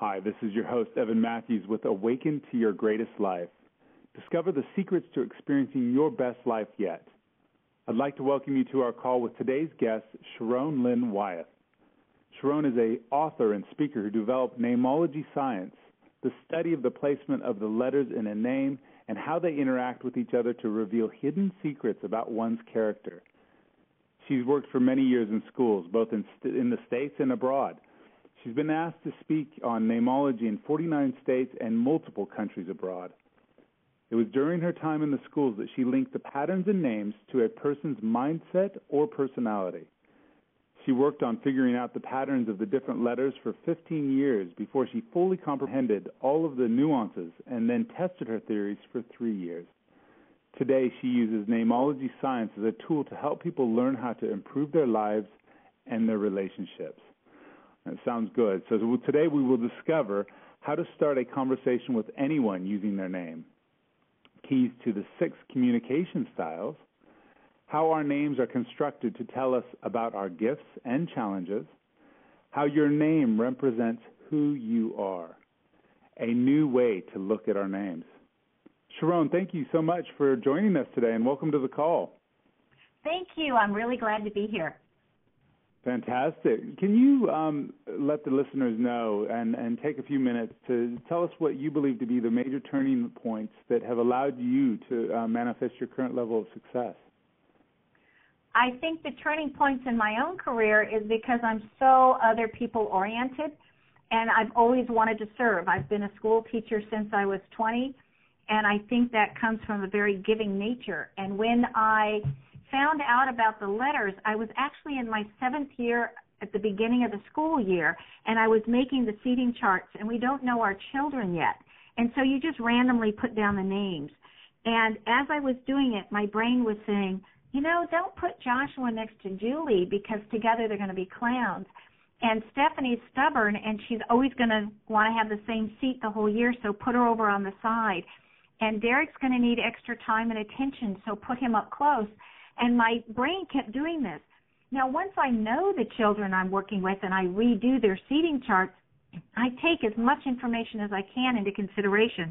Hi, this is your host, Evan Matthews, with Awaken to Your Greatest Life. Discover the secrets to experiencing your best life yet. I'd like to welcome you to our call with today's guest, Sharón Lynn Wyeth. Sharón is an author and speaker who developed Neimology Science, the study of the placement of the letters in a name and how they interact with each other to reveal hidden secrets about one's character. She's worked for many years in schools, both in the States and abroad. She's been asked to speak on Neimology in 49 states and multiple countries abroad. It was during her time in the schools that she linked the patterns in names to a person's mindset or personality. She worked on figuring out the patterns of the different letters for 15 years before she fully comprehended all of the nuances and then tested her theories for 3 years. Today, she uses Neimology Science as a tool to help people learn how to improve their lives and their relationships. That sounds good. So today we will discover how to start a conversation with anyone using their name, keys to the 6 communication styles, how our names are constructed to tell us about our gifts and challenges, how your name represents who you are, a new way to look at our names. Sharón, thank you so much for joining us today, and welcome to the call. Thank you. I'm really glad to be here. Fantastic. Can you let the listeners know and take a few minutes to tell us what you believe to be the major turning points that have allowed you to manifest your current level of success? I think the turning points in my own career is because I'm so other people oriented, and I've always wanted to serve. I've been a school teacher since I was 20, and I think that comes from a very giving nature. And when I found out about the letters, I was actually in my 7th year at the beginning of the school year, and I was making the seating charts, and we don't know our children yet. And so you just randomly put down the names. And as I was doing it, my brain was saying, you know, don't put Joshua next to Julie because together they're going to be clowns. And Stephanie's stubborn, and she's always going to want to have the same seat the whole year, so put her over on the side. And Derek's going to need extra time and attention, so put him up close. And my brain kept doing this. Now, once I know the children I'm working with and I redo their seating charts, I take as much information as I can into consideration.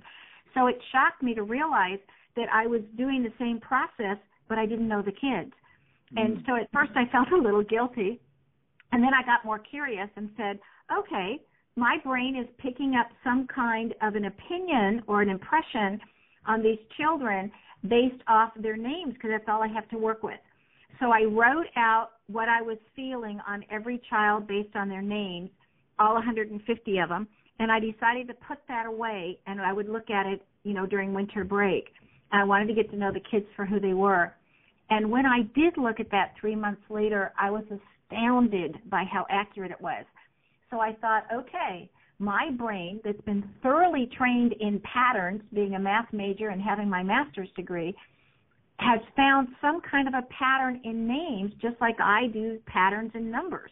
So it shocked me to realize that I was doing the same process, but I didn't know the kids. And so at first I felt a little guilty. And then I got more curious and said, okay, my brain is picking up some kind of an opinion or an impression on these children based off their names, because that's all I have to work with. So I wrote out what I was feeling on every child based on their names, all 150 of them, and I decided to put that away, and I would look at it, you know, during winter break. I wanted to get to know the kids for who they were. And when I did look at that 3 months later, I was astounded by how accurate it was. So I thought, okay, my brain that's been thoroughly trained in patterns, being a math major and having my master's degree, has found some kind of a pattern in names, just like I do patterns in numbers.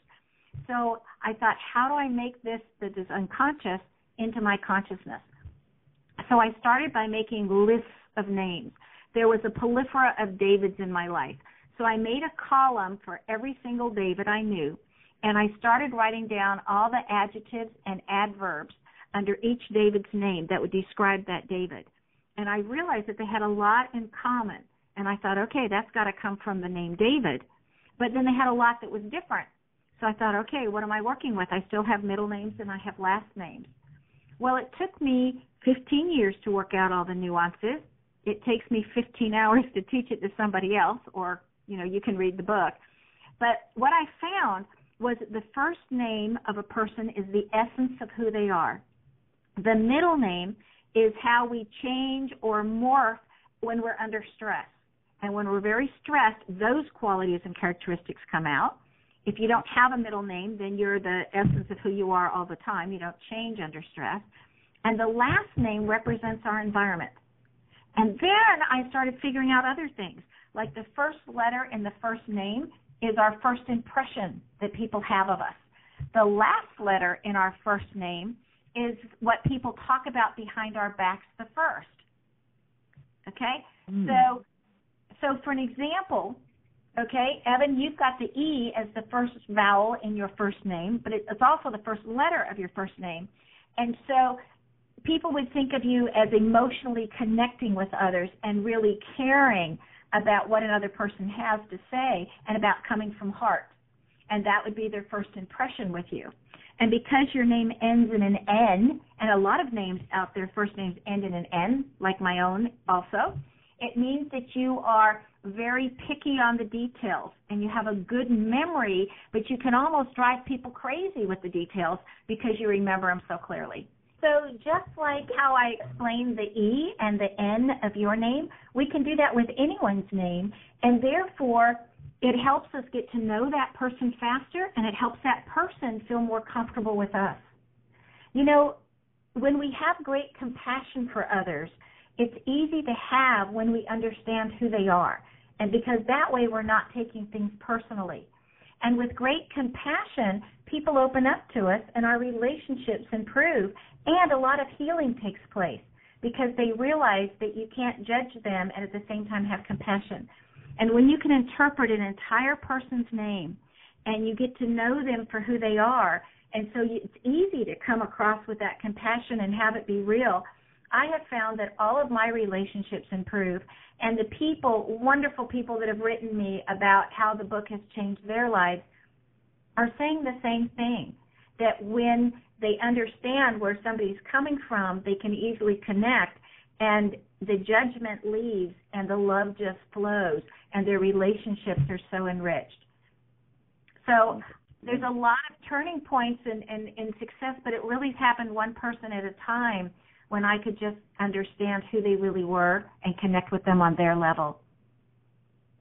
So I thought, how do I make this that is unconscious into my consciousness? So I started by making lists of names. There was a proliferation of Davids in my life. So I made a column for every single David I knew, and I started writing down all the adjectives and adverbs under each David's name that would describe that David. And I realized that they had a lot in common. And I thought, okay, that's got to come from the name David. But then they had a lot that was different. So I thought, okay, what am I working with? I still have middle names and I have last names. Well, it took me 15 years to work out all the nuances. It takes me 15 hours to teach it to somebody else, or, you know, you can read the book. But what I found was that the first name of a person is the essence of who they are. The middle name is how we change or morph when we're under stress. And when we're very stressed, those qualities and characteristics come out. If you don't have a middle name, then you're the essence of who you are all the time. You don't change under stress. And the last name represents our environment. And then I started figuring out other things, like the first letter in the first name is our first impression that people have of us. The last letter in our first name is what people talk about behind our backs the first. Okay? So for an example, okay, Evan, you've got the E as the first vowel in your first name, but it's also the first letter of your first name. And so people would think of you as emotionally connecting with others and really caring about what another person has to say and about coming from heart. And that would be their first impression with you. And because your name ends in an N, and a lot of names out there, first names end in an N, like my own also, it means that you are very picky on the details and you have a good memory, but you can almost drive people crazy with the details because you remember them so clearly. So just like how I explained the E and the N of your name, we can do that with anyone's name, and therefore it helps us get to know that person faster, and it helps that person feel more comfortable with us. You know, when we have great compassion for others, it's easy to have when we understand who they are, and because that way we're not taking things personally. And with great compassion, people open up to us, and our relationships improve, and a lot of healing takes place because they realize that you can't judge them and at the same time have compassion. And when you can interpret an entire person's name and you get to know them for who they are, and so it's easy to come across with that compassion and have it be real, I have found that all of my relationships improve, and the people, wonderful people that have written me about how the book has changed their lives are saying the same thing, that when they understand where somebody's coming from, they can easily connect, and the judgment leaves and the love just flows, and their relationships are so enriched. So there's a lot of turning points in success, but it really happened one person at a time when I could just understand who they really were and connect with them on their level.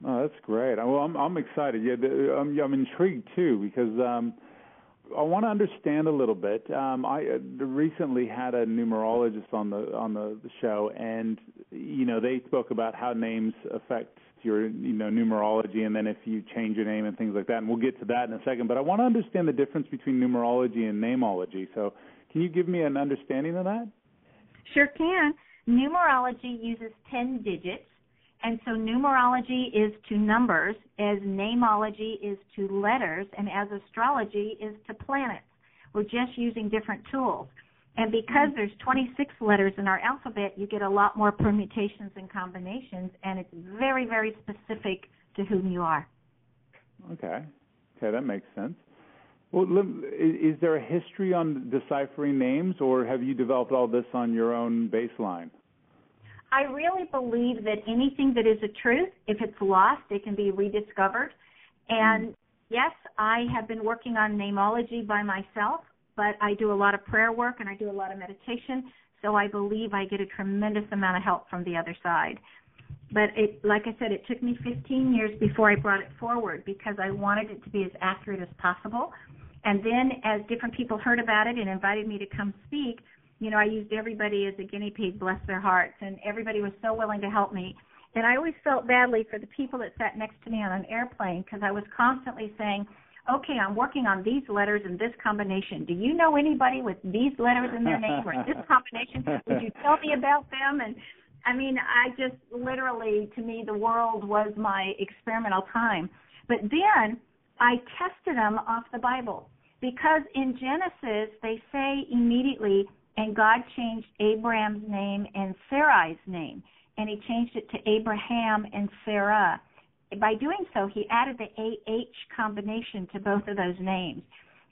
Oh, that's great. Well, I'm excited. Yeah, I'm intrigued too because I want to understand a little bit. I recently had a numerologist on the show, and they spoke about how names affect your numerology, and then if you change your name and things like that. And we'll get to that in a second. But I want to understand the difference between numerology and nameology. So, can you give me an understanding of that? Sure can. Numerology uses 10 digits, and so numerology is to numbers, as nameology is to letters, and as astrology is to planets. We're just using different tools. And because there's 26 letters in our alphabet, you get a lot more permutations and combinations, and it's very, very specific to whom you are. Okay, that makes sense. Well, is there a history on deciphering names, or have you developed all this on your own baseline? I really believe that anything that is a truth, if it's lost, it can be rediscovered. And yes, I have been working on nameology by myself, but I do a lot of prayer work and I do a lot of meditation, so I believe I get a tremendous amount of help from the other side. But like I said, it took me 15 years before I brought it forward because I wanted it to be as accurate as possible. And then as different people heard about it and invited me to come speak, I used everybody as a guinea pig, bless their hearts, and everybody was so willing to help me. And I always felt badly for the people that sat next to me on an airplane because I was constantly saying, okay, I'm working on these letters in this combination. Do you know anybody with these letters in their name or this combination? Would you tell me about them? And I just literally, to me, the world was my experimental time. But then I tested them off the Bible because in Genesis they say immediately, and God changed Abraham's name and Sarai's name, and he changed it to Abraham and Sarah. By doing so, he added the AH combination to both of those names.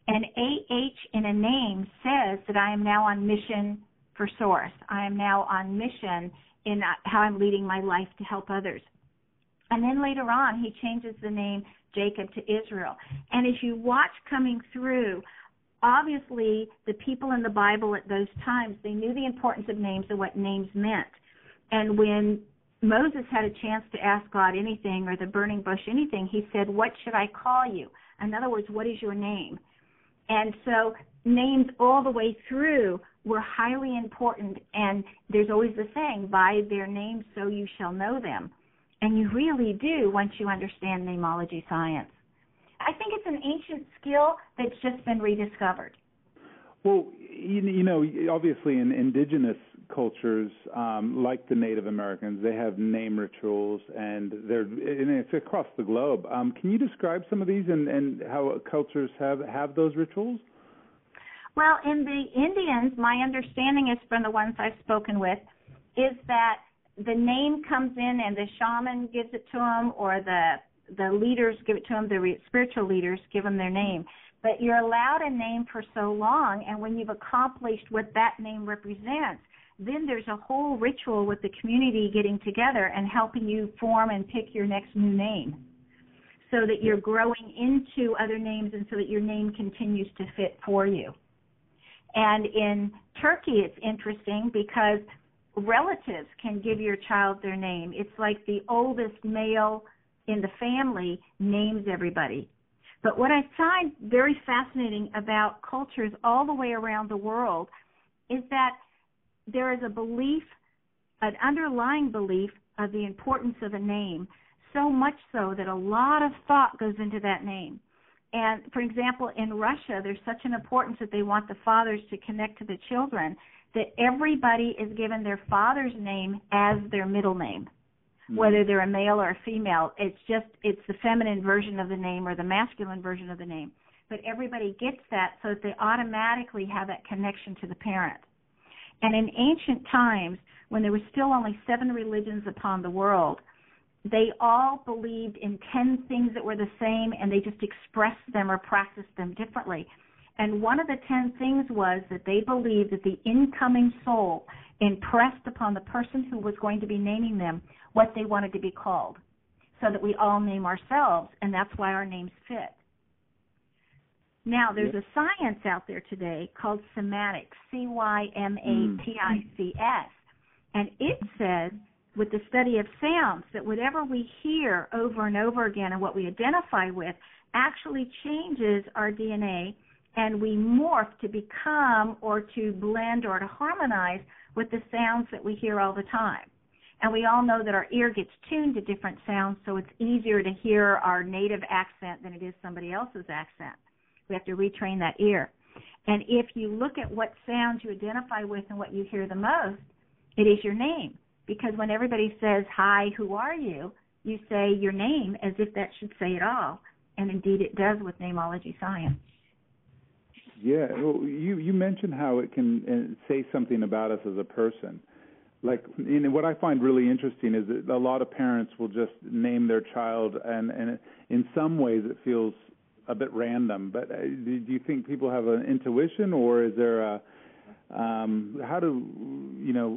And AH in a name says that I am now on mission for Source. I am now on mission in how I'm leading my life to help others. And then later on, he changes the name Jacob to Israel. And as you watch coming through, obviously the people in the Bible at those times, they knew the importance of names and what names meant. And when Moses had a chance to ask God anything, or the burning bush anything, he said, what should I call you? In other words, what is your name? And so names all the way through were highly important, and there's always the saying, by their names so you shall know them. And you really do once you understand Neimology science. I think it's an ancient skill that's just been rediscovered. Well, obviously in indigenous cultures, like the Native Americans, they have name rituals, and it's across the globe. Can you describe some of these and how cultures have those rituals? Well, in the Indians, my understanding is from the ones I've spoken with, is that the name comes in and the shaman gives it to them, or the leaders give it to them, the spiritual leaders give them their name. But you're allowed a name for so long, and when you've accomplished what that name represents, then there's a whole ritual with the community getting together and helping you form and pick your next new name, so that you're growing into other names and so that your name continues to fit for you. And in Turkey, it's interesting because relatives can give your child their name. It's like the oldest male in the family names everybody. But what I find very fascinating about cultures all the way around the world is that there is a belief, an underlying belief of the importance of a name, so much so that a lot of thought goes into that name. And, for example, in Russia, there's such an importance that they want the fathers to connect to the children that everybody is given their father's name as their middle name, whether they're a male or a female. It's the feminine version of the name or the masculine version of the name. But everybody gets that so that they automatically have that connection to the parent. And in ancient times, when there were still only 7 religions upon the world, they all believed in 10 things that were the same, and they just expressed them or practiced them differently. And one of the 10 things was that they believed that the incoming soul impressed upon the person who was going to be naming them what they wanted to be called, so that we all name ourselves, and that's why our names fit. Now, there's a science out there today called cymatics, C-Y-M-A-T-I-C-S, and it says, with the study of sounds, that whatever we hear over and over again and what we identify with actually changes our DNA, and we morph to become or to blend or to harmonize with the sounds that we hear all the time. And we all know that our ear gets tuned to different sounds, so it's easier to hear our native accent than it is somebody else's accent. We have to retrain that ear. And if you look at what sounds you identify with and what you hear the most, it is your name. Because when everybody says, "Hi, who are you?" you say your name as if that should say it all. And indeed it does with Neimology Science. Yeah, well, you mentioned how it can say something about us as a person. Like, what I find really interesting is that a lot of parents will just name their child, and in some ways it feels a bit random. But do you think people have an intuition, or is there how do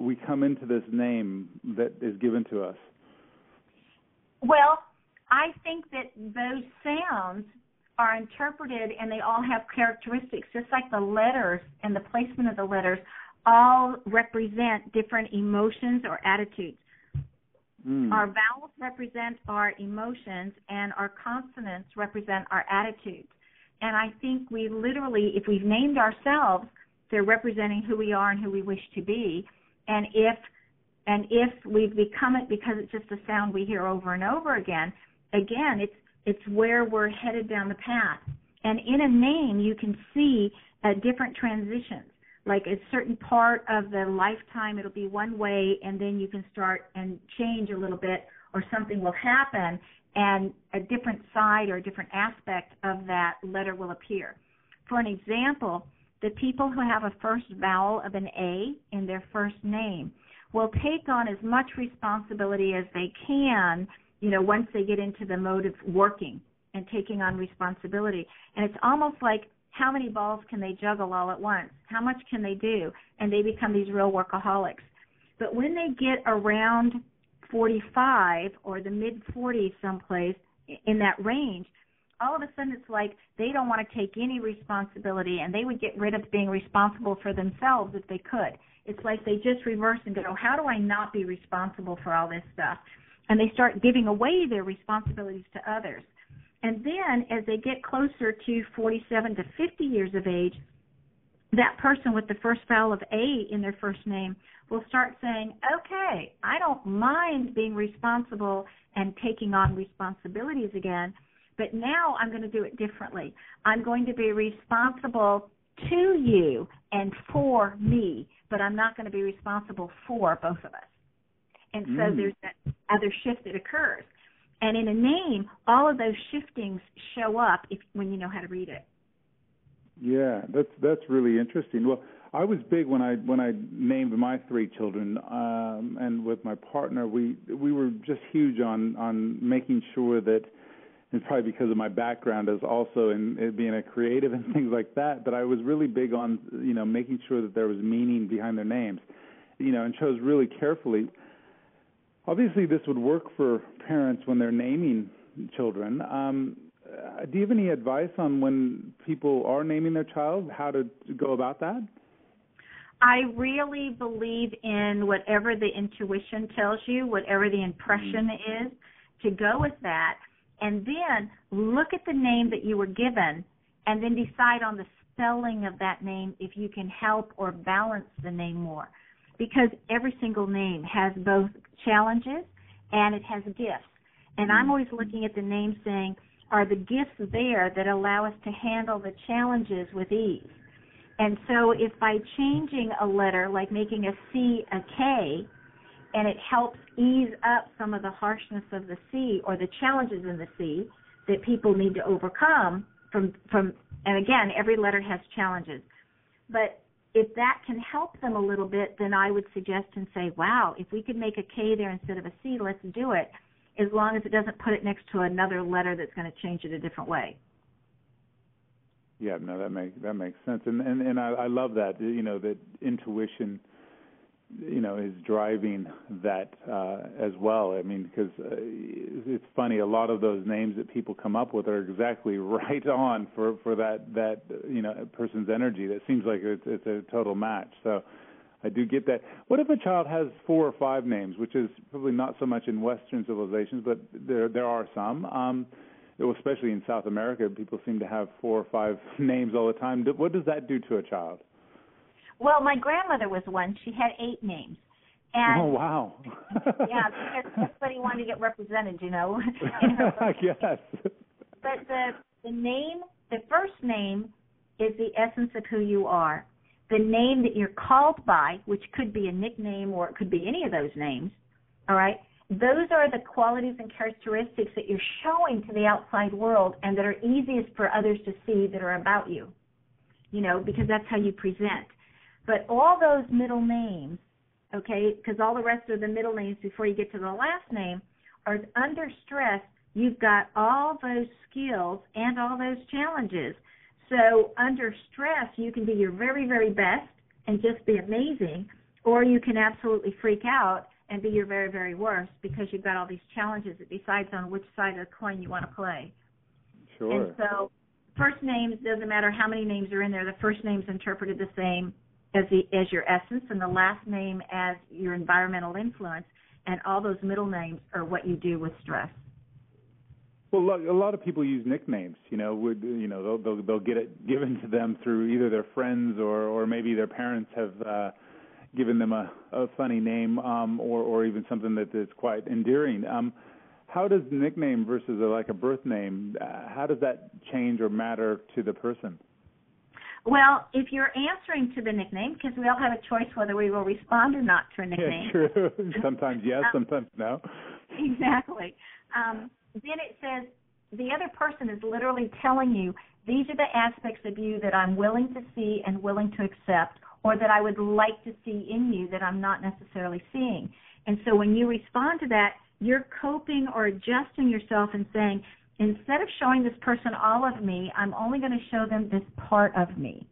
we come into this name that is given to us? Well, I think that those sounds are interpreted, and they all have characteristics, just like the letters and the placement of the letters all represent different emotions or attitudes. Our vowels represent our emotions, and our consonants represent our attitudes. And I think we literally, if we've named ourselves, they're representing who we are and who we wish to be. And if we've become it because it's just a sound we hear over and over again, it's where we're headed down the path. And in a name, you can see different transitions. Like a certain part of the lifetime, it'll be one way, and then you can start and change a little bit, or something will happen, and a different side or a different aspect of that letter will appear. For an example, the people who have a first vowel of an A in their first name will take on as much responsibility as they can, once they get into the mode of working and taking on responsibility. And it's almost like, how many balls can they juggle all at once? How much can they do? And they become these real workaholics. But when they get around 45 or the mid-40s someplace in that range, all of a sudden it's like they don't want to take any responsibility, and they would get rid of being responsible for themselves if they could. It's like they just reverse and go, how do I not be responsible for all this stuff? And they start giving away their responsibilities to others. And then as they get closer to 47 to 50 years of age, that person with the first vowel of A in their first name will start saying, okay, I don't mind being responsible and taking on responsibilities again, but now I'm going to do it differently. I'm going to be responsible to you and for me, but I'm not going to be responsible for both of us. And so there's that other shift that occurs. And in a name, all of those shiftings show up when you know how to read it. Yeah, that's really interesting. Well, I was big when I named my 3 children, and with my partner, we were just huge on making sure that, and probably because of my background as also in being a creative and things like that, but I was really big on making sure that there was meaning behind their names, and chose really carefully. Obviously, this would work for parents when they're naming children. Do you have any advice on when people are naming their child, how to go about that? I really believe in whatever the intuition tells you, whatever the impression is, to go with that, and then look at the name that you were given, and then decide on the spelling of that name if you can help or balance the name more. Because every single name has both challenges and it has gifts. And I'm always looking at the name saying, are the gifts there that allow us to handle the challenges with ease? And so if by changing a letter, like making a C a K, and it helps ease up some of the harshness of the C or the challenges in the C that people need to overcome from and again, every letter has challenges. But if that can help them a little bit, then I would suggest and say, wow, if we could make a K there instead of a C, let's do it, as long as it doesn't put it next to another letter that's going to change it a different way. Yeah, no, that makes sense, and I love that, that intuition, is driving that as well. I mean, because it's funny, a lot of those names that people come up with are exactly right on for that person's energy. That seems like it's a total match. So I do get that. What if a child has 4 or 5 names, which is probably not so much in Western civilizations, but there are some. Especially in South America, people seem to have 4 or 5 names all the time. What does that do to a child? Well, my grandmother was one. She had 8 names. And, oh, wow. Yeah, because everybody wanted to get represented, in her I guess. But the first name is the essence of who you are. The name that you're called by, which could be a nickname or it could be any of those names, all right? Those are the qualities and characteristics that you're showing to the outside world and that are easiest for others to see that are about you, because that's how you present. But all those middle names, okay, because all the rest of the middle names before you get to the last name are under stress. You've got all those skills and all those challenges. So under stress, you can be your very, very best and just be amazing, or you can absolutely freak out and be your very, very worst because you've got all these challenges that decides on which side of the coin you want to play. Sure. And so first names, doesn't matter how many names are in there, the first name's interpreted the same as your essence and the last name as your environmental influence, and all those middle names are what you do with stress. Well, a lot of people use nicknames. They'll get it given to them through either their friends or maybe their parents have given them a funny name or even something that's quite endearing. How does nickname versus a birth name, how does that change or matter to the person? Well, if you're answering to the nickname, because we all have a choice whether we will respond or not to a nickname. Yeah, true. Sometimes yes, sometimes no. Exactly. Then it says the other person is literally telling you, these are the aspects of you that I'm willing to see and willing to accept, or that I would like to see in you that I'm not necessarily seeing. And so when you respond to that, you're coping or adjusting yourself and saying, instead of showing this person all of me, I'm only going to show them this part of me.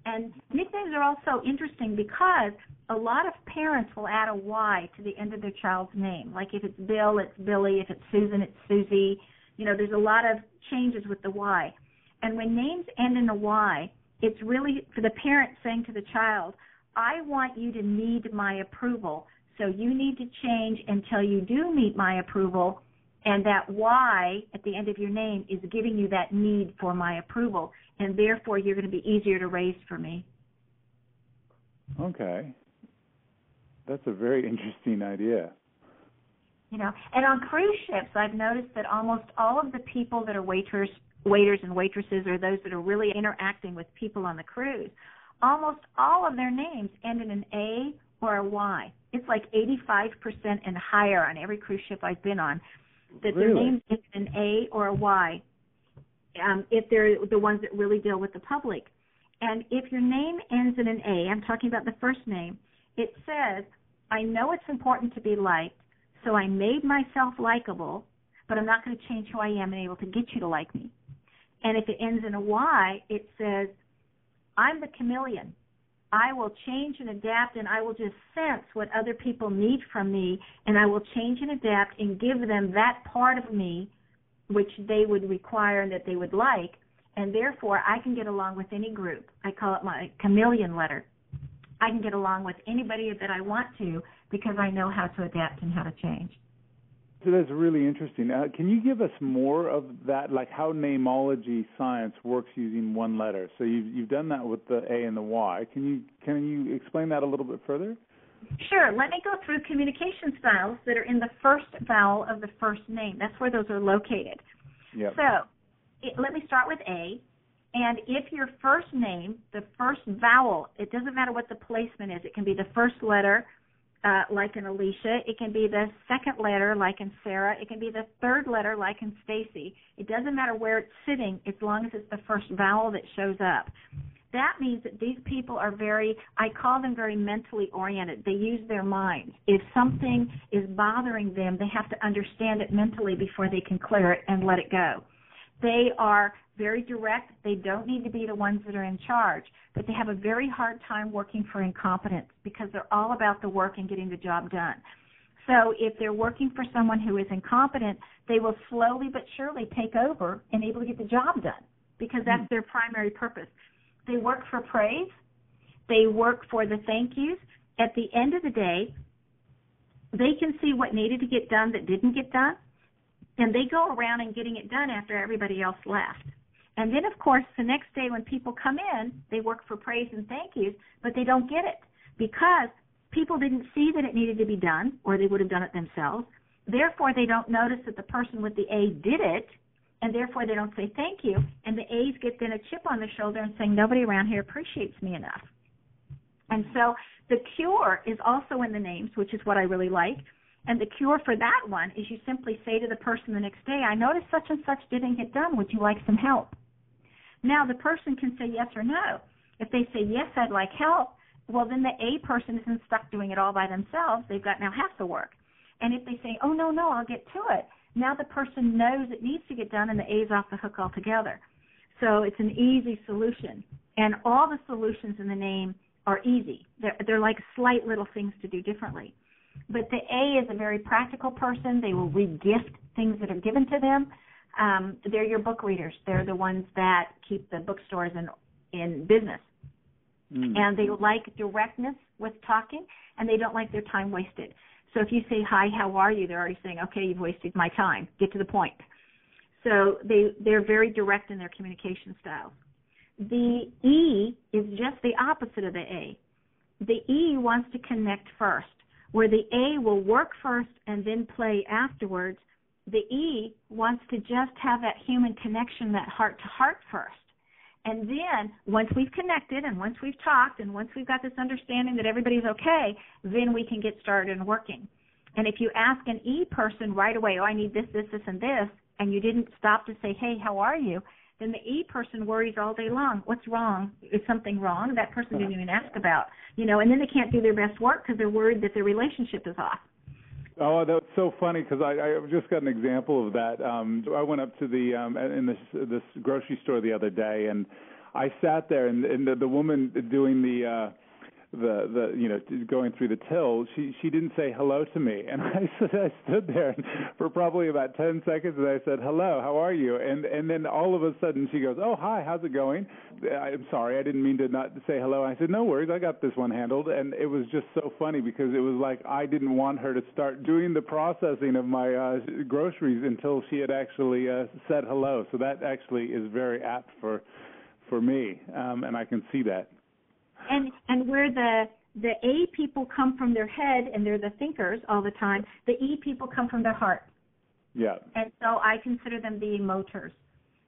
And nicknames are also interesting because a lot of parents will add a Y to the end of their child's name. Like if it's Bill, it's Billy. If it's Susan, it's Susie. There's a lot of changes with the Y. And when names end in a Y, it's really for the parent saying to the child, I want you to need my approval, so you need to change until you do meet my approval, and that Y at the end of your name is giving you that need for my approval, and therefore you're going to be easier to raise for me. Okay. That's a very interesting idea. And on cruise ships, I've noticed that almost all of the people that are waiters and waitresses, or those that are really interacting with people on the cruise, almost all of their names end in an A or a Y. It's like 85% and higher on every cruise ship I've been on, that their names end in an A or a Y, if they're the ones that really deal with the public. And if your name ends in an A, I'm talking about the first name, it says, I know it's important to be liked, so I made myself likable, but I'm not going to change who I am and able to get you to like me. And if it ends in a Y, it says, I'm the chameleon. I will change and adapt, and I will just sense what other people need from me, and I will change and adapt and give them that part of me which they would require and that they would like, and therefore I can get along with any group. I call it my chameleon letter. I can get along with anybody that I want to because I know how to adapt and how to change. So that's really interesting. Can you give us more of that, like how Neimology Science works using one letter? So you've done that with the A and the Y. Can you explain that a little bit further? Sure. Let me go through communication styles that are in the first vowel of the first name. That's where those are located. Yep. So let me start with A. And if your first name, the first vowel, it doesn't matter what the placement is. It can be the first letter, like in Alicia. It can be the second letter, like in Sarah. It can be the third letter, like in Stacy. It doesn't matter where it's sitting as long as it's the first vowel that shows up. That means that these people are I call them very mentally oriented. They use their minds. If something is bothering them, they have to understand it mentally before they can clear it and let it go. They are very direct. They don't need to be the ones that are in charge, but they have a very hard time working for incompetence because they're all about the work and getting the job done. So if they're working for someone who is incompetent, they will slowly but surely take over and able to get the job done because that's their primary purpose. They work for praise. They work for the thank yous. At the end of the day, they can see what needed to get done that didn't get done, and they go around and getting it done after everybody else left. And then, of course, the next day when people come in, they work for praise and thank yous, but they don't get it because people didn't see that it needed to be done, or they would have done it themselves. Therefore, they don't notice that the person with the A did it, and therefore they don't say thank you. And the A's get then a chip on their shoulder and saying, nobody around here appreciates me enough. And so the cure is also in the names, which is what I really like. And the cure for that one is you simply say to the person the next day, I noticed such and such didn't get done. Would you like some help? Now, the person can say yes or no. If they say, yes, I'd like help, well, then the A person isn't stuck doing it all by themselves. They've got now half the work. And if they say, oh, no, I'll get to it, now the person knows it needs to get done and the A is off the hook altogether. So it's an easy solution. And all the solutions in the name are easy. They're like slight little things to do differently. But the A is a very practical person. They will re-gift things that are given to them. They're your book readers. They're the ones that keep the bookstores in business. And they like directness with talking, and they don't like their time wasted. So if you say, hi, how are you, they're already saying, okay, you've wasted my time. Get to the point. So they're very direct in their communication styles. The E is just the opposite of the A. The E wants to connect first. Where the A will work first and then play afterwards, the E wants to just have that human connection, that heart-to-heart first. And then once we've connected and once we've talked and once we've got this understanding that everybody's okay, then we can get started in working. And if you ask an E person right away, oh, I need this, this, this, and this, and you didn't stop to say, hey, how are you, then the E person worries all day long. What's wrong? Is something wrong? That person didn't even ask about. And then they can't do their best work because they're worried that their relationship is off. Oh, that's so funny because I just got an example of that. I went up to in this grocery store the other day, and I sat there, and the woman doing the going through the till, she didn't say hello to me, and I stood there for probably about 10 seconds, and I said, hello, how are you? And then all of a sudden she goes, oh, hi, how's it going? I'm sorry, I didn't mean to not say hello. I said, no worries, I got this one handled. And it was just so funny because it was like I didn't want her to start doing the processing of my groceries until she had actually said hello. So that actually is very apt for me, and I can see that. And where the A people come from their head and they're the thinkers all the time, the E people come from their heart. Yeah. And so I consider them the emoters,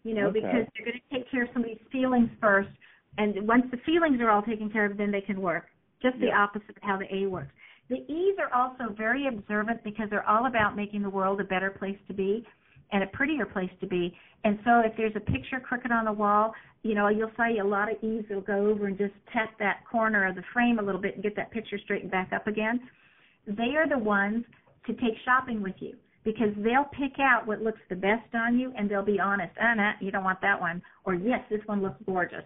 Okay. because they're going to take care of somebody's feelings first. And once the feelings are all taken care of, then they can work. Just the opposite of how the A works. The E's are also very observant because they're all about making the world a better place to be. and a prettier place to be. And so if there's a picture crooked on the wall, you'll see a lot of E's will go over and just tap that corner of the frame a little bit and get that picture straightened back up again. They are the ones to take shopping with you, because they'll pick out what looks the best on you, and they'll be honest. No, you don't want that one. Or, yes, this one looks gorgeous.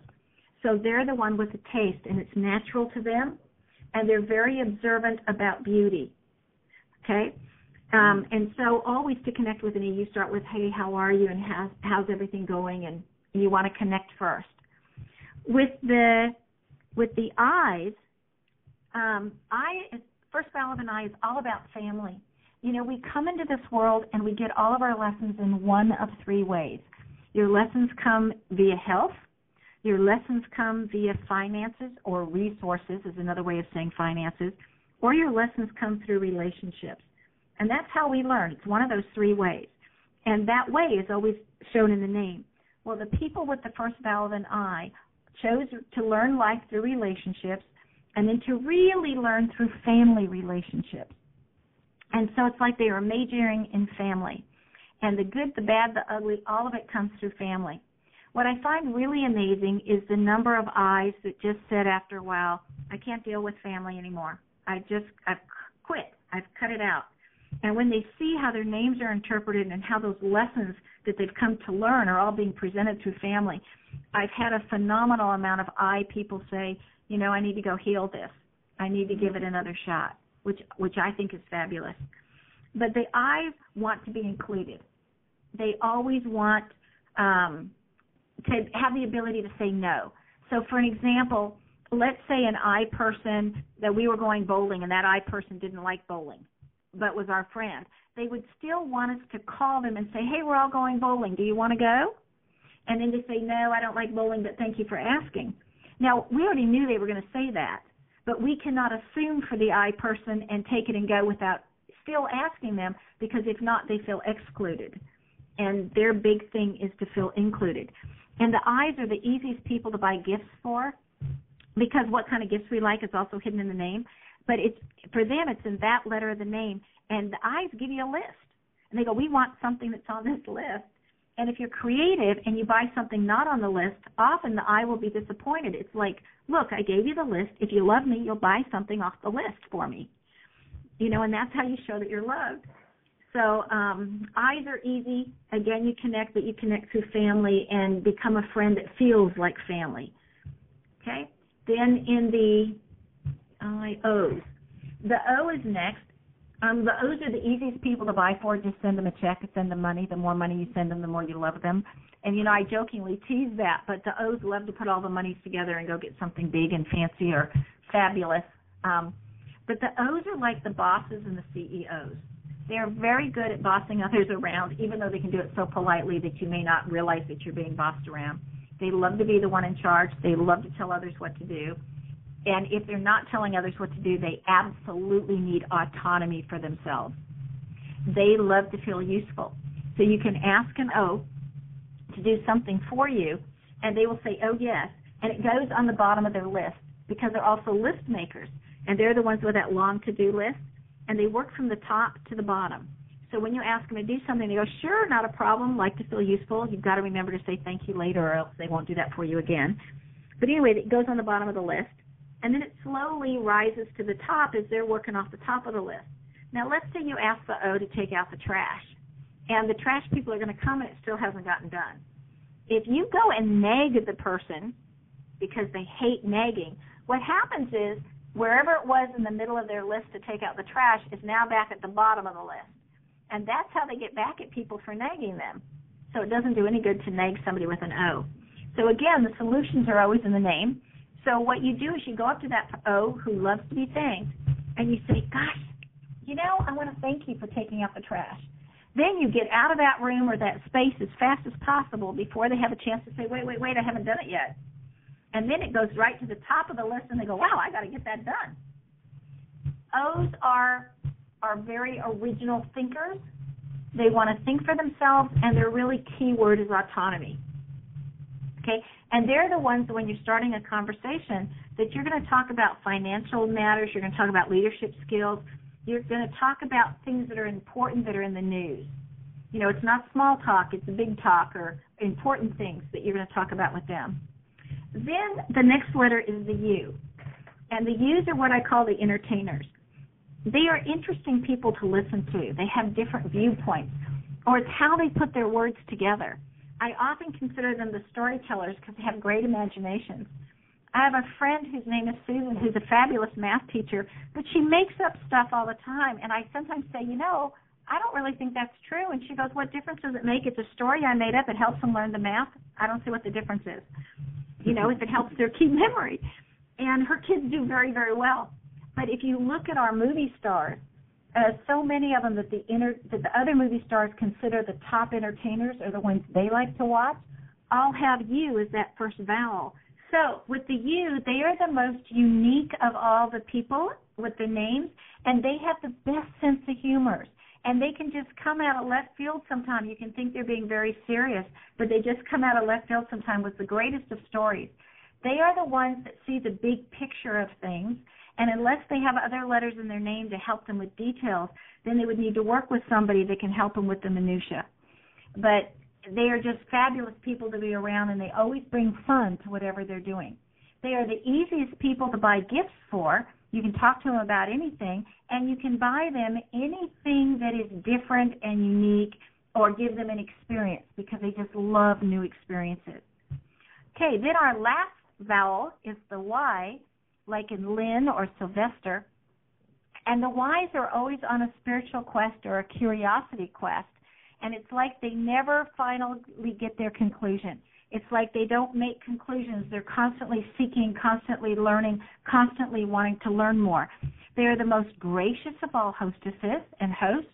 So they're the one with the taste, and it's natural to them, and they're very observant about beauty. Okay? And so always to connect with an E, you start with, hey, how are you, and how's everything going, and you want to connect first. With the I's, first vowel of an I is all about family. We come into this world and we get all of our lessons in one of three ways. Your lessons come via health. Your lessons come via finances, or resources is another way of saying finances. Or your lessons come through relationships. And that's how we learn. It's one of those three ways. And that way is always shown in the name. Well, the people with the first vowel of an I chose to learn life through relationships, and then to really learn through family relationships. And so it's like they were majoring in family. And the good, the bad, the ugly, all of it comes through family. What I find really amazing is the number of I's that just said after a while, I can't deal with family anymore. I've quit. I've cut it out. And when they see how their names are interpreted and how those lessons that they've come to learn are all being presented through family, I've had a phenomenal amount of I people say, I need to go heal this. I need to give it another shot, which I think is fabulous. But the I's want to be included. They always want to have the ability to say no. So for an example, let's say an I person, that we were going bowling and that I person didn't like bowling, but was our friend. They would still want us to call them and say, hey, we're all going bowling. Do you want to go? And then to say, no, I don't like bowling, but thank you for asking. Now, we already knew they were going to say that, but we cannot assume for the I person and take it and go without still asking them, because if not, they feel excluded. And their big thing is to feel included. And the I's are the easiest people to buy gifts for, because what kind of gifts we like is also hidden in the name. But for them, it's in that letter of the name. And the I's give you a list. And they go, we want something that's on this list. And if you're creative and you buy something not on the list, often the I will be disappointed. It's like, look, I gave you the list. If you love me, you'll buy something off the list for me. And that's how you show that you're loved. So I's are easy. Again, you connect, but you connect through family and become a friend that feels like family. Okay? Then in the O's. The O is next. The O's are the easiest people to buy for. Just send them a check and send them money. The more money you send them, the more you love them. And, I jokingly tease that, but the O's love to put all the monies together and go get something big and fancy or fabulous. But the O's are like the bosses and the CEOs. They're very good at bossing others around, even though they can do it so politely that you may not realize that you're being bossed around. They love to be the one in charge. They love to tell others what to do. And if they're not telling others what to do, they absolutely need autonomy for themselves. They love to feel useful. So you can ask an O to do something for you, and they will say, oh, yes. And it goes on the bottom of their list, because they're also list makers. And they're the ones with that long to-do list, and they work from the top to the bottom. So when you ask them to do something, they go, sure, not a problem, like to feel useful. You've got to remember to say thank you later, or else they won't do that for you again. But anyway, it goes on the bottom of the list. And then it slowly rises to the top as they're working off the top of the list. Now, let's say you ask the O to take out the trash, and the trash people are going to come and it still hasn't gotten done. If you go and nag the person because they hate nagging, what happens is wherever it was in the middle of their list to take out the trash is now back at the bottom of the list. And that's how they get back at people for nagging them. So it doesn't do any good to nag somebody with an O. So, again, the solutions are always in the name. So what you do is you go up to that O who loves to be thanked, and you say, gosh, I want to thank you for taking out the trash. Then you get out of that room or that space as fast as possible before they have a chance to say, wait, I haven't done it yet. And then it goes right to the top of the list, and they go, wow, I got to get that done. O's are very original thinkers. They want to think for themselves, and their really key word is autonomy. Okay? And they're the ones, when you're starting a conversation, that you're going to talk about financial matters, you're going to talk about leadership skills, you're going to talk about things that are important that are in the news. You know, it's not small talk, it's big talk or important things that you're going to talk about with them. Then the next letter is the U. And the U's are what I call the entertainers. They are interesting people to listen to. They have different viewpoints, or it's how they put their words together. I often consider them the storytellers because they have great imaginations. I have a friend whose name is Susan, who's a fabulous math teacher, but she makes up stuff all the time. And I sometimes say, you know, I don't really think that's true. And she goes, what difference does it make? It's a story I made up. It helps them learn the math. I don't see what the difference is, you know, if it helps their key memory. And her kids do very, very well. But if you look at our movie stars, so many of them that the other movie stars consider the top entertainers or the ones they like to watch, all have U as that first vowel. So with the U, they are the most unique of all the people with the names, and they have the best sense of humor. And they can just come out of left field sometime. You can think they're being very serious, but they just come out of left field sometime with the greatest of stories. They are the ones that see the big picture of things, and unless they have other letters in their name to help them with details, then they would need to work with somebody that can help them with the minutia. But they are just fabulous people to be around, and they always bring fun to whatever they're doing. They are the easiest people to buy gifts for. You can talk to them about anything, and you can buy them anything that is different and unique or give them an experience because they just love new experiences. Okay, then our last vowel is the Y, like in Lynn or Sylvester. And the Ys are always on a spiritual quest or a curiosity quest. And it's like they never finally get their conclusion. It's like they don't make conclusions. They're constantly seeking, constantly learning, constantly wanting to learn more. They are the most gracious of all hostesses and hosts.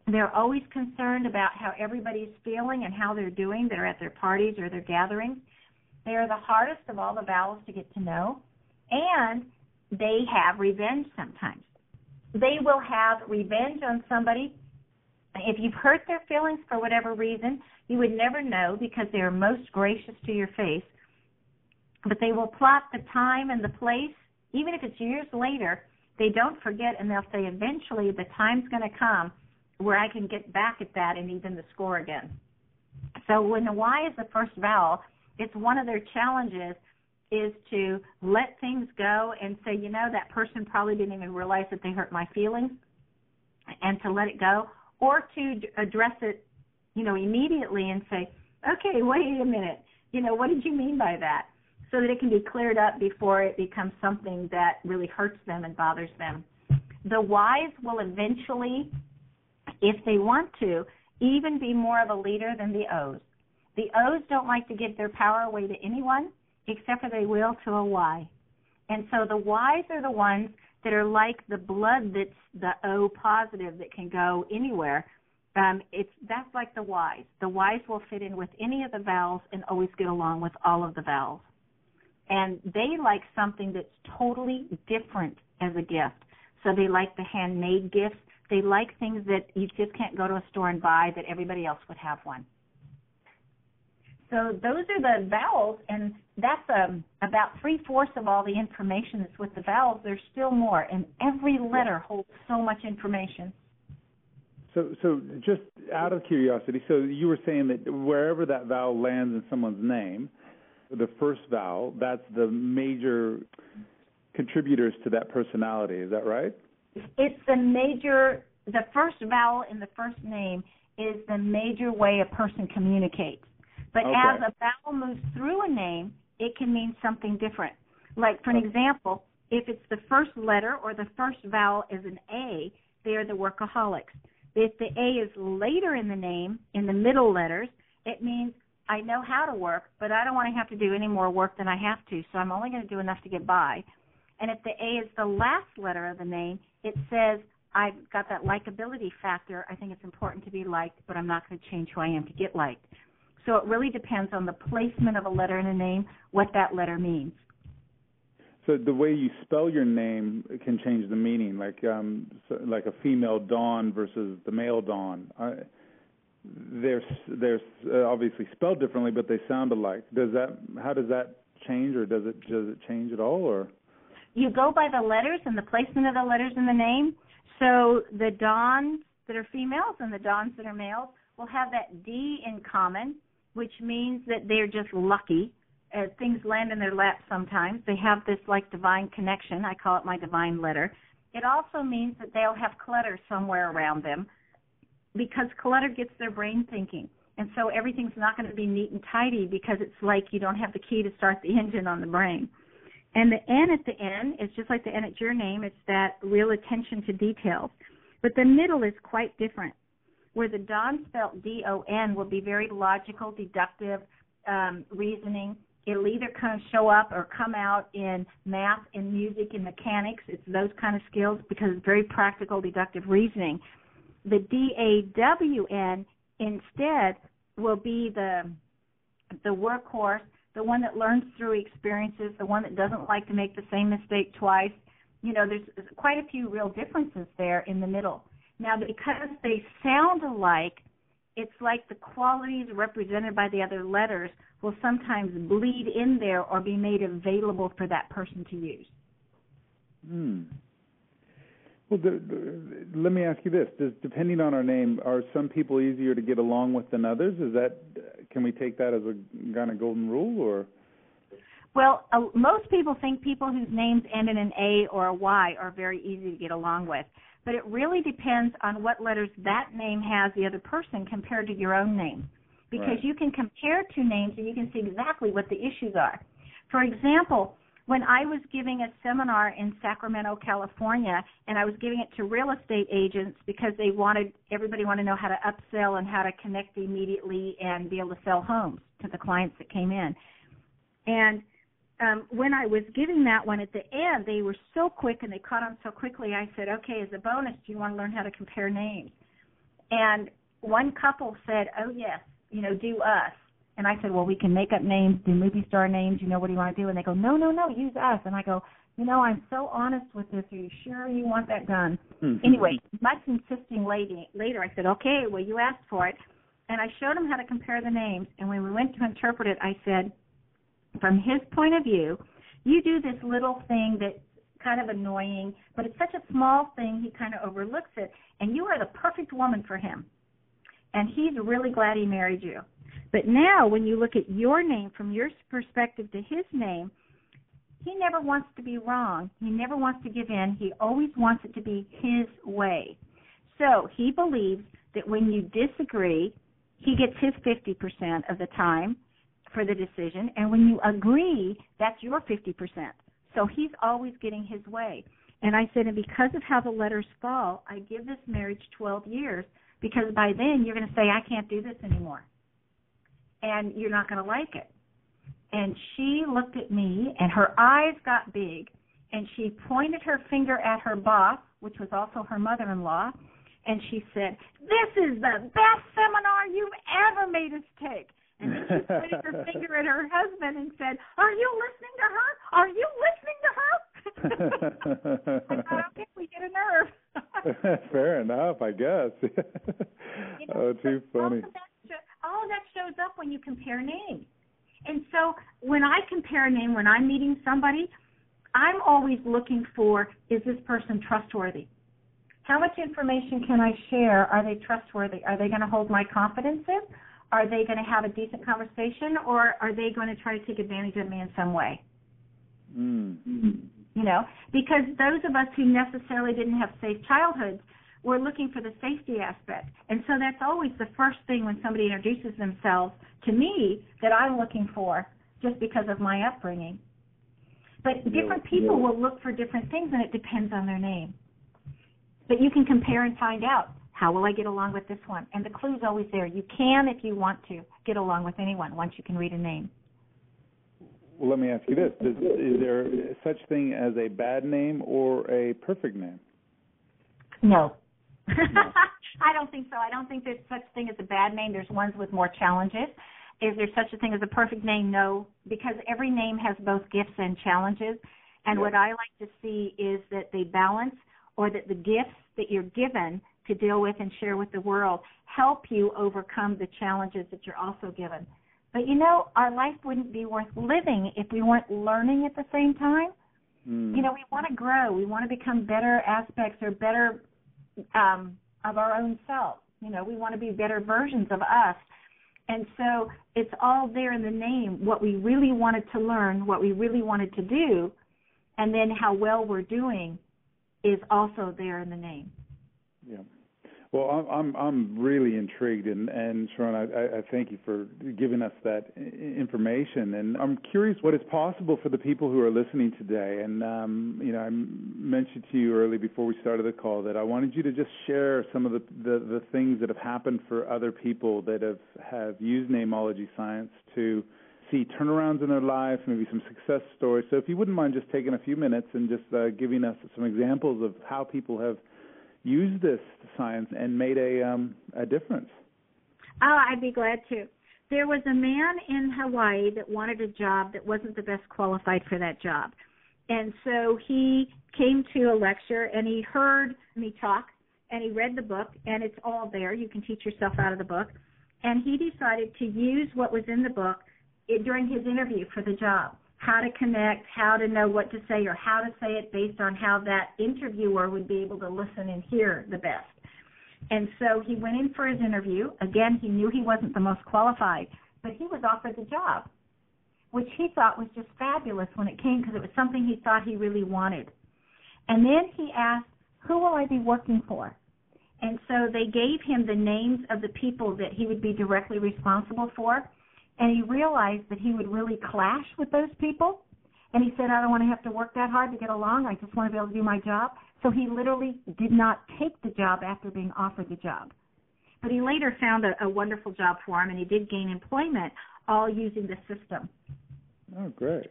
They're always concerned about how everybody's feeling and how they're doing that are at their parties or their gatherings. They are the hardest of all the vowels to get to know. And they have revenge sometimes. They will have revenge on somebody. If you've hurt their feelings for whatever reason, you would never know because they are most gracious to your face. But they will plot the time and the place, even if it's years later. They don't forget, and they'll say eventually the time's going to come where I can get back at that and even the score again. So when the Y is the first vowel, it's one of their challenges is to let things go and say, you know, that person probably didn't even realize that they hurt my feelings, and to let it go, or to address it, you know, immediately and say, okay, wait a minute, you know, what did you mean by that? So that it can be cleared up before it becomes something that really hurts them and bothers them. The Ys will eventually, if they want to, even be more of a leader than the O's. The O's don't like to give their power away to anyone, except for they will to a Y. And so the Ys are the ones that are like the blood that's the O positive that can go anywhere. That's like the Ys. The Ys will fit in with any of the vowels and always get along with all of the vowels. And they like something that's totally different as a gift. So they like the handmade gifts. They like things that you just can't go to a store and buy that everybody else would have one. So those are the vowels, and that's about 3/4 of all the information that's with the vowels. There's still more, and every letter holds so much information. So just out of curiosity, so you were saying that wherever that vowel lands in someone's name, the first vowel, that's the major contributors to that personality. Is that right? It's the first vowel in the first name is the major way a person communicates. But okay. As a vowel moves through a name, it can mean something different. Like, for an example, if it's the first letter or the first vowel is an A, they are the workaholics. If the A is later in the name, in the middle letters, it means I know how to work, but I don't want to have to do any more work than I have to, so I'm only going to do enough to get by. And if the A is the last letter of the name, it says I've got that likability factor. I think it's important to be liked, but I'm not going to change who I am to get liked. So it really depends on the placement of a letter in a name, what that letter means. So the way you spell your name can change the meaning, like a female Dawn versus the male Dawn. They're obviously spelled differently, but they sound alike. How does that change, or does it change at all, or? You go by the letters and the placement of the letters in the name. So the Dawns that are females and the dons that are males will have that D in common, which means that they're just lucky. Things land in their lap sometimes. They have this like divine connection. I call it my divine letter. It also means that they'll have clutter somewhere around them because clutter gets their brain thinking. And so everything's not going to be neat and tidy because it's like you don't have the key to start the engine on the brain. And the N at the end is just like the N at your name. It's that real attention to details. But the middle is quite different, where the Don spelled D-O-N will be very logical, deductive, reasoning. It'll either kind of show up or come out in math and music and mechanics. It's those kind of skills because it's very practical, deductive reasoning. The D-A-W-N instead will be the workhorse, the one that learns through experiences, the one that doesn't like to make the same mistake twice. You know, there's quite a few real differences there in the middle. Now, because they sound alike, it's like the qualities represented by the other letters will sometimes bleed in there or be made available for that person to use. Well, let me ask you this. Depending on our name, are some people easier to get along with than others? Can we take that as a kind of golden rule? Or? Well, most people think people whose names end in an A or a Y are very easy to get along with. But it really depends on what letters that name has the other person compared to your own name. Because you can compare two names and you can see exactly what the issues are. For example, when I was giving a seminar in Sacramento, California, and I was giving it to real estate agents because everybody wanted to know how to upsell and how to connect immediately and be able to sell homes to the clients that came in. And when I was giving that one at the end, they were so quick and they caught on so quickly, I said, okay, as a bonus, do you want to learn how to compare names? And one couple said, oh, yes, do us. And I said, well, we can make up names, do movie star names, what do you want to do? And they go, no, use us. And I go, I'm so honest with this. Are you sure you want that done? Mm-hmm. Anyway, much insisting later, I said, okay, well, you asked for it. And I showed them how to compare the names. And when we went to interpret it, I said, from his point of view, you do this little thing that's kind of annoying, but it's such a small thing, he kind of overlooks it, and you are the perfect woman for him. And he's really glad he married you. But now when you look at your name from your perspective to his name, he never wants to be wrong. He never wants to give in. He always wants it to be his way. So he believes that when you disagree, he gets his 50% of the time for the decision, and when you agree, that's your 50%. So he's always getting his way. And I said, and because of how the letters fall, I give this marriage 12 years, because by then you're going to say, I can't do this anymore. And you're not going to like it. And she looked at me, and her eyes got big, and she pointed her finger at her boss, which was also her mother-in-law, and she said, this is the best seminar you've ever made us take. And then she pointed her finger at her husband and said, are you listening to her? Are you listening to her? I thought, okay, we get a nerve. Fair enough, I guess. Too funny. All of that shows up when you compare names. And so when I compare a name, when I'm meeting somebody, I'm always looking for, is this person trustworthy? How much information can I share? Are they trustworthy? Are they going to hold my confidence in? Are they going to have a decent conversation, or are they going to try to take advantage of me in some way? Because those of us who necessarily didn't have safe childhoods were looking for the safety aspect. And so that's always the first thing when somebody introduces themselves to me that I'm looking for, just because of my upbringing. But different people will look for different things, and it depends on their name. But you can compare and find out, how will I get along with this one? And the clue's always there. You can, if you want to, get along with anyone once you can read a name. Well, let me ask you this. Is there such thing as a bad name or a perfect name? No. I don't think so. I don't think there's such thing as a bad name. There's ones with more challenges. Is there such a thing as a perfect name? No, because every name has both gifts and challenges. And what I like to see is that they balance, or that the gifts that you're given to deal with and share with the world help you overcome the challenges that you're also given. But, our life wouldn't be worth living if we weren't learning at the same time. We want to grow. We want to become better aspects or better of our own self. We want to be better versions of us. And so it's all there in the name, what we really wanted to learn, what we really wanted to do, and then how well we're doing is also there in the name. Yeah. Well, I'm really intrigued, and Sharón, I thank you for giving us that information. And I'm curious what is possible for the people who are listening today. And I mentioned to you early before we started the call that I wanted you to just share some of the things that have happened for other people that have used Neimology Science to see turnarounds in their life, maybe some success stories. So if you wouldn't mind just taking a few minutes and just giving us some examples of how people have used this science and made a difference. Oh, I'd be glad to. There was a man in Hawaii that wanted a job that wasn't the best qualified for that job. And so he came to a lecture, and he heard me talk, and he read the book, and it's all there. You can teach yourself out of the book. And he decided to use what was in the book during his interview for the job. How to connect, how to know what to say, or how to say it based on how that interviewer would be able to listen and hear the best. And so he went in for his interview. Again, he knew he wasn't the most qualified, but he was offered the job, which he thought was just fabulous when it came because it was something he thought he really wanted. And then he asked, who will I be working for? And so they gave him the names of the people that he would be directly responsible for. And he realized that he would really clash with those people. And he said, I don't want to have to work that hard to get along. I just want to be able to do my job. So he literally did not take the job after being offered the job. But he later found a wonderful job for him, and he did gain employment, all using the system. Oh, great.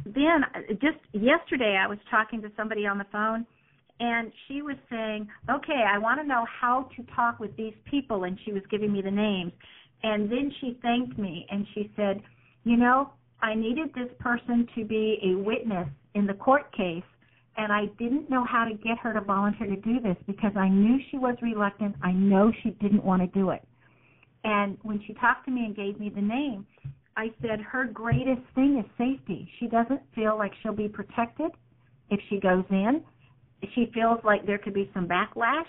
Then just yesterday I was talking to somebody on the phone, and she was saying, okay, I want to know how to talk with these people, and she was giving me the names. And then she thanked me, and she said, I needed this person to be a witness in the court case, and I didn't know how to get her to volunteer to do this because I knew she was reluctant. I know she didn't want to do it. And when she talked to me and gave me the name, I said her greatest thing is safety. She doesn't feel like she'll be protected if she goes in. She feels like there could be some backlash,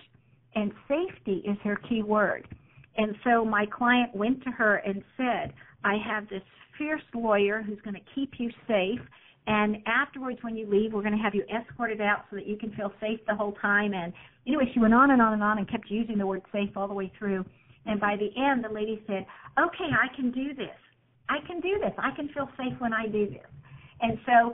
and safety is her key word. And so my client went to her and said, I have this fierce lawyer who's going to keep you safe, and afterwards when you leave, we're going to have you escorted out so that you can feel safe the whole time. And anyway, she went on and on and on and kept using the word safe all the way through. And by the end, the lady said, okay, I can do this. I can do this. I can feel safe when I do this. And so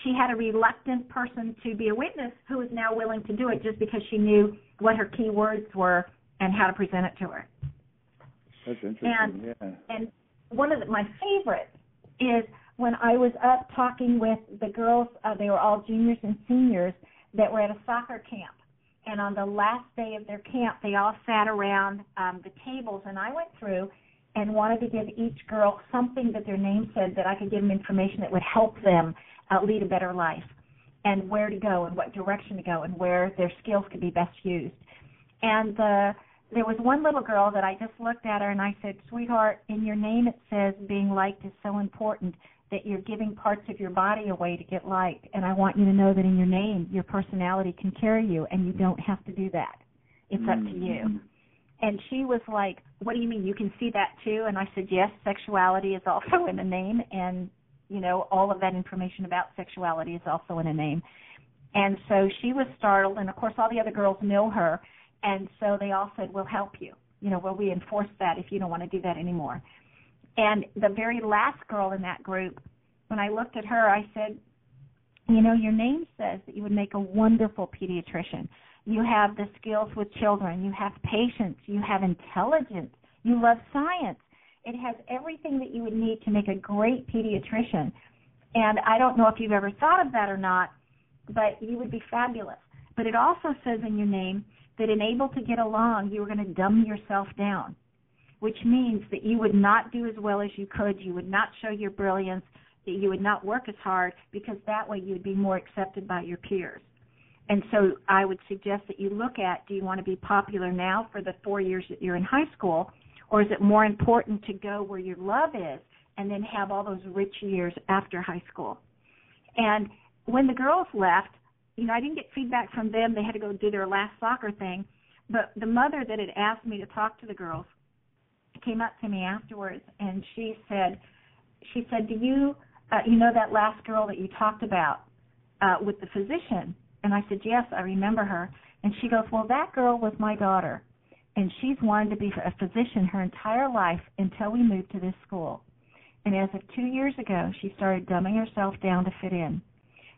she had a reluctant person to be a witness who is now willing to do it just because she knew what her key words were and how to present it to her. That's interesting, And one of my favorites is when I was up talking with the girls, they were all juniors and seniors that were at a soccer camp. And on the last day of their camp, they all sat around the tables, and I went through and wanted to give each girl something that their name said that I could give them information that would help them lead a better life and where to go and what direction to go and where their skills could be best used. And there was one little girl that I just looked at her and I said, sweetheart, in your name it says being liked is so important that you're giving parts of your body away to get liked. And I want you to know that in your name, your personality can carry you and you don't have to do that. It's up to you. And she was like, what do you mean? You can see that too? And I said, yes, sexuality is also in the name. And, all of that information about sexuality is also in a name. And so she was startled. And, of course, all the other girls know her. And so they all said, we'll help you. We'll reinforce that if you don't want to do that anymore. And the very last girl in that group, when I looked at her, I said, your name says that you would make a wonderful pediatrician. You have the skills with children. You have patience. You have intelligence. You love science. It has everything that you would need to make a great pediatrician. And I don't know if you've ever thought of that or not, but you would be fabulous. But it also says in your name that in able to get along, you were going to dumb yourself down, which means that you would not do as well as you could. You would not show your brilliance, that you would not work as hard, because that way you would be more accepted by your peers. And so I would suggest that you look at, do you want to be popular now for the 4 years that you're in high school, or is it more important to go where your love is and then have all those rich years after high school? And when the girls left, I didn't get feedback from them. They had to go do their last soccer thing. But the mother that had asked me to talk to the girls came up to me afterwards, and she said, do you, you know that last girl that you talked about with the physician? And I said, yes, I remember her. And she goes, well, that girl was my daughter, and she's wanted to be a physician her entire life until we moved to this school. And as of 2 years ago, she started dumbing herself down to fit in.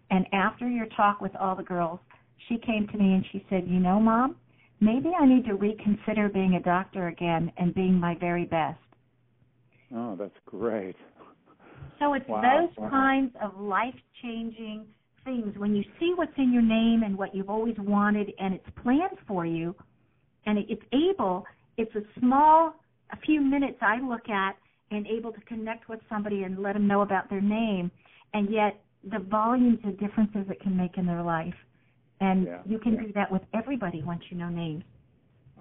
And after your talk with all the girls, she came to me and she said, you know, Mom, maybe I need to reconsider being a doctor again and being my very best. Oh, that's great. So it's those kinds of life-changing things. When you see what's in your name and what you've always wanted and it's planned for you, and it's a few minutes I look at and able to connect with somebody and let them know about their name, and yet the volumes of differences it can make in their life. And you can do that with everybody once you know names.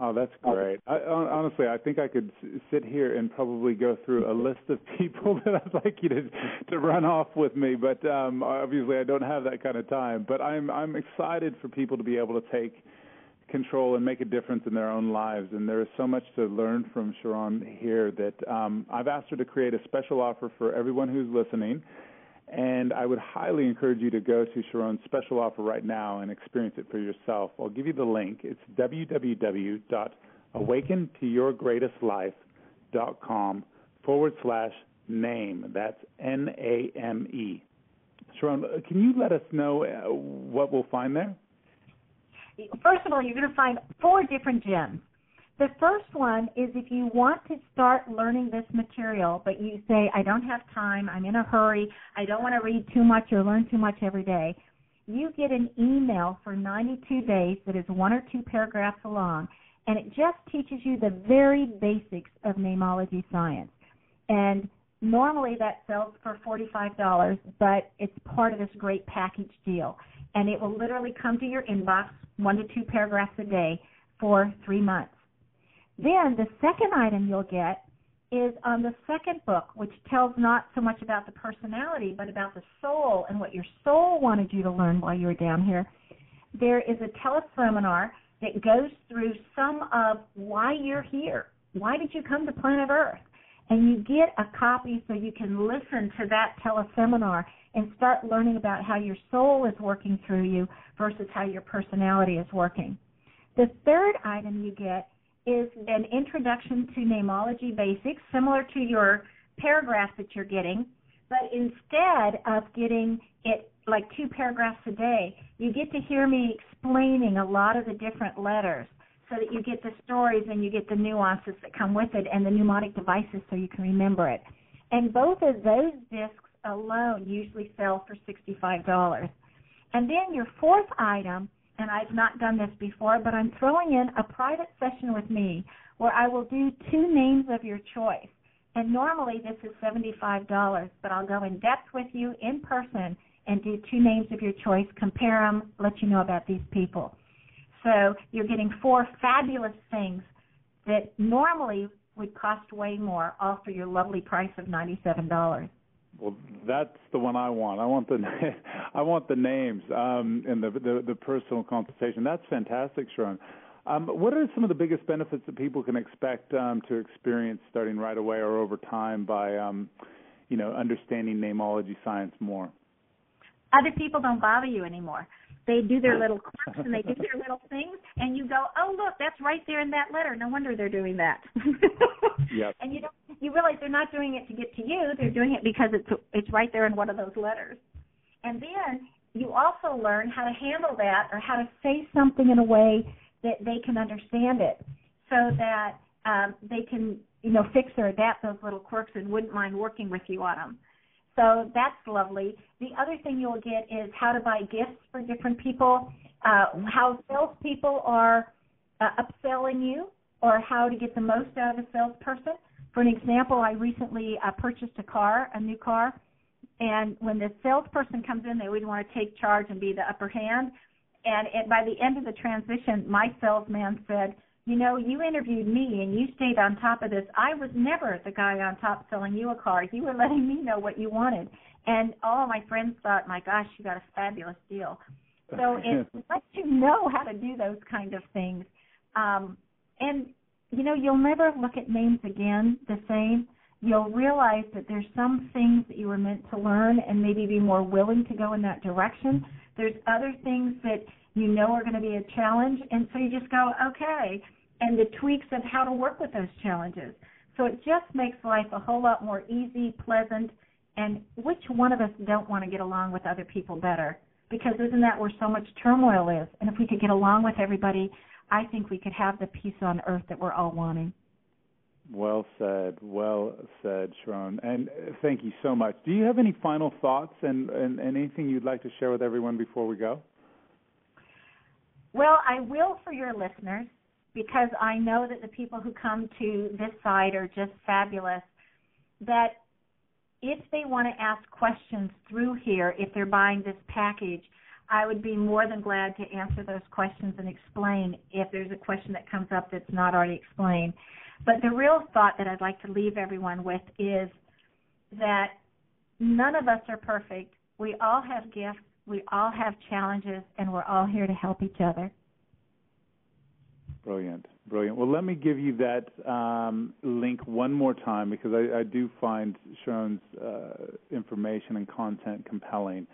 Oh, that's great. Honestly, I think I could sit here and probably go through a list of people that I'd like you to run off with me, but obviously I don't have that kind of time. But I'm excited for people to be able to take control and make a difference in their own lives, and there is so much to learn from Sharón here that I've asked her to create a special offer for everyone who's listening. And I would highly encourage you to go to Sharón's special offer right now and experience it for yourself. I'll give you the link. It's www.awakentoyourgreatestlife.com/name. That's NAME. Sharón, can you let us know what we'll find there? First of all, you're going to find 4 different gems. The first one is if you want to start learning this material, but you say, I don't have time, I'm in a hurry, I don't want to read too much or learn too much every day, you get an email for 92 days that is 1 or 2 paragraphs long, and it just teaches you the very basics of Neimology Science. And normally that sells for $45, but it's part of this great package deal. And it will literally come to your inbox, 1 to 2 paragraphs a day for 3 months. Then the second item you'll get is on the second book, which tells not so much about the personality, but about the soul and what your soul wanted you to learn while you were down here. There is a teleseminar that goes through some of why you're here. Why did you come to planet Earth? And you get a copy so you can listen to that teleseminar and start learning about how your soul is working through you versus how your personality is working. The third item you get is an introduction to Neimology basics, similar to your paragraphs that you're getting, but instead of getting it like 2 paragraphs a day, you get to hear me explaining a lot of the different letters so that you get the stories and you get the nuances that come with it and the mnemonic devices so you can remember it. And both of those discs alone usually sell for $65. And then your fourth item, and I've not done this before, but I'm throwing in a private session with me where I will do 2 names of your choice. And normally this is $75, but I'll go in depth with you in person and do 2 names of your choice, compare them, let you know about these people. So you're getting 4 fabulous things that normally would cost way more, all for your lovely price of $97. Well, that's the one I want. I want the names and the personal consultation. That's fantastic, Sharón. What are some of the biggest benefits that people can expect to experience starting right away or over time by understanding Neimology Science more? Other people don't bother you anymore. They do their little quirks and they do their little things, and you go, oh, look, that's right there in that letter. No wonder they're doing that. Yep. And you realize they're not doing it to get to you. They're doing it because it's right there in one of those letters. And then you also learn how to handle that or how to say something in a way that they can understand it so that they can, fix or adapt those little quirks and wouldn't mind working with you on them. So that's lovely. The other thing you'll get is how to buy gifts for different people, how salespeople are upselling you, or how to get the most out of a salesperson. For an example, I recently purchased a new car, and when the salesperson comes in, they would want to take charge and be the upper hand. And by the end of the transition, my salesman said, you interviewed me and you stayed on top of this. I was never the guy on top selling you a car. You were letting me know what you wanted. And all my friends thought, my gosh, you got a fabulous deal. So it lets you know how to do those kind of things. And, you know, you'll never look at names again the same. You'll realize that there's some things that you were meant to learn and maybe be more willing to go in that direction. There's other things that you know are going to be a challenge, and so you just go, okay, and the tweaks of how to work with those challenges. So it just makes life a whole lot more easy, pleasant, and which one of us don't want to get along with other people better? Because isn't that where so much turmoil is? And if we could get along with everybody, I think we could have the peace on earth that we're all wanting. Well said, Sharón. And thank you so much. Do you have any final thoughts and anything you'd like to share with everyone before we go? Well, I will for your listeners, because I know that the people who come to this site are just fabulous, that if they want to ask questions through here, if they're buying this package, I would be more than glad to answer those questions and explain if there's a question that comes up that's not already explained. But the real thought that I'd like to leave everyone with is that none of us are perfect. We all have gifts, we all have challenges, and we're all here to help each other. Brilliant. Well, let me give you that link one more time, because I do find Sharón's information and content compelling.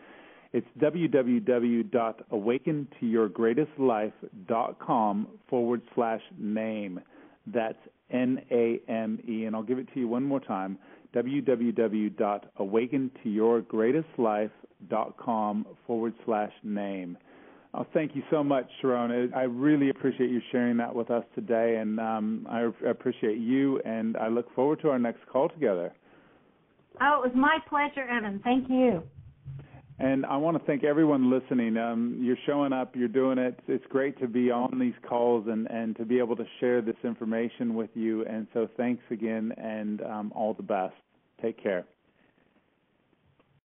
It's www.awakentoyourgreatestlife.com/name. That's NAME. And I'll give it to you one more time, www.awakentoyourgreatestlife.com/name. Oh, thank you so much, Sharón. I really appreciate you sharing that with us today, and I appreciate you, and I look forward to our next call together. Oh, it was my pleasure, Evan. Thank you. And I want to thank everyone listening. You're showing up. You're doing it. It's great to be on these calls and to be able to share this information with you. And so thanks again, and all the best. Take care.